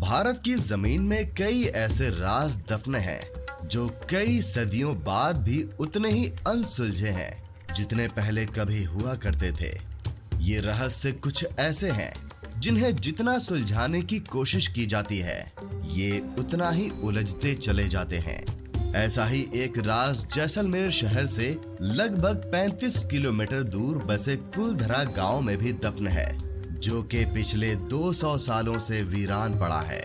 भारत की जमीन में कई ऐसे राज दफन हैं जो कई सदियों बाद भी उतने ही अनसुलझे हैं जितने पहले कभी हुआ करते थे। ये रहस्य कुछ ऐसे हैं जिन्हें जितना सुलझाने की कोशिश की जाती है ये उतना ही उलझते चले जाते हैं। ऐसा ही एक राज जैसलमेर शहर से लगभग 35 किलोमीटर दूर बसे कुलधरा गांव में भी दफन है, जो कि पिछले 200 सालों से वीरान पड़ा है।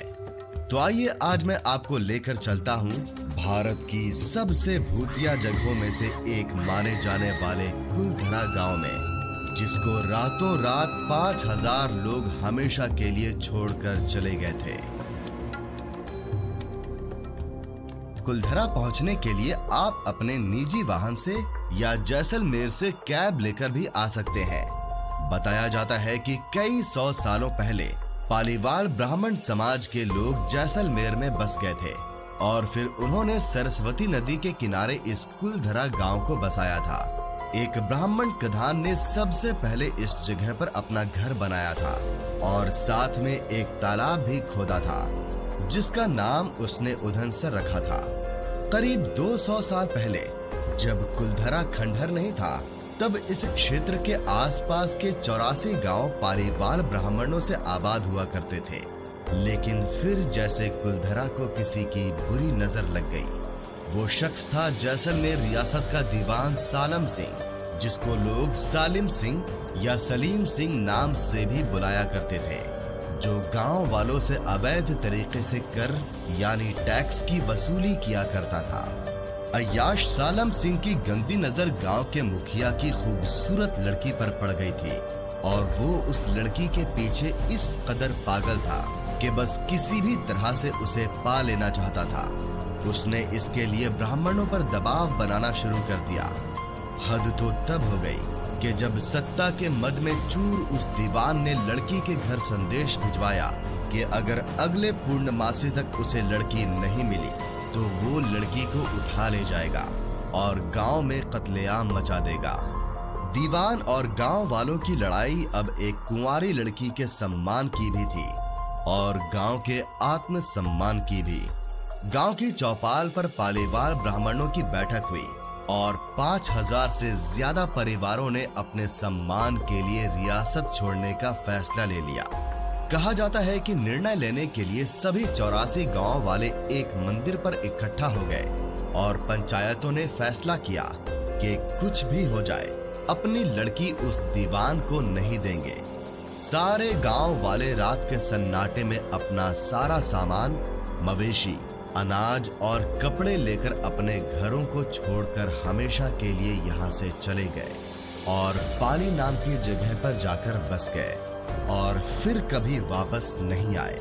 तो आइए आज मैं आपको लेकर चलता हूँ भारत की सबसे भूतिया जगहों में से एक माने जाने वाले कुलधरा गांव में, जिसको रातों रात 5000 लोग हमेशा के लिए छोड़कर चले गए थे। कुलधरा पहुंचने के लिए आप अपने निजी वाहन से या जैसलमेर से कैब लेकर भी आ सकते हैं। बताया जाता है कि कई 100 सालों पहले पालीवाल ब्राह्मण समाज के लोग जैसलमेर में बस गए थे और फिर उन्होंने सरस्वती नदी के किनारे इस कुलधरा गांव को बसाया था। एक ब्राह्मण कधान ने सबसे पहले इस जगह पर अपना घर बनाया था और साथ में एक तालाब भी खोदा था, जिसका नाम उसने उधनसर रखा था। करीब 200 साल पहले जब कुलधरा खंडहर नहीं था, तब इस क्षेत्र के आसपास के 84 गांव पालीवाल ब्राह्मणों से आबाद हुआ करते थे। लेकिन फिर जैसे कुलधरा को किसी की बुरी नजर लग गई। वो शख्स था जैसलमेर रियासत का दीवान सालम सिंह, जिसको लोग सालिम सिंह या सलीम सिंह नाम से भी बुलाया करते थे, जो गांव वालों से अवैध तरीके से कर यानी टैक्स की वसूली किया करता था। अय्याश सालम सिंह की गंदी नजर गांव के मुखिया की खूबसूरत लड़की पर पड़ गई थी और वो उस लड़की के पीछे इस कदर पागल था कि बस किसी भी तरह से उसे पा लेना चाहता था। उसने इसके लिए ब्राह्मणों पर दबाव बनाना शुरू कर दिया। हद तो तब हो गई कि जब सत्ता के मद में चूर उस दीवान ने लड़की के घर संदेश भिजवाया कि अगर अगले पूर्णमासी तक उसे लड़की नहीं मिली तो वो लड़की को उठा ले जाएगा और गांव में कत्लेआम मचा देगा। दीवान और गांव वालों की लड़ाई अब एक कुंवारी लड़की के सम्मान की भी थी और गांव के आत्मसम्मान की भी। गांव की चौपाल पर पालीवाल ब्राह्मणों की बैठक हुई और 5000 से ज्यादा परिवारों ने अपने सम्मान के लिए रियासत छोड़ने का फैसला ले लिया। कहा जाता है कि निर्णय लेने के लिए सभी 84 गांव वाले एक मंदिर पर इकट्ठा हो गए और पंचायतों ने फैसला किया कि कुछ भी हो जाए अपनी लड़की उस दीवान को नहीं देंगे। सारे गांव वाले रात के सन्नाटे में अपना सारा सामान, मवेशी, अनाज और कपड़े लेकर अपने घरों को छोड़कर हमेशा के लिए यहाँ से चले गए और पाली नाम की जगह पर जाकर बस गए और फिर कभी वापस नहीं आए।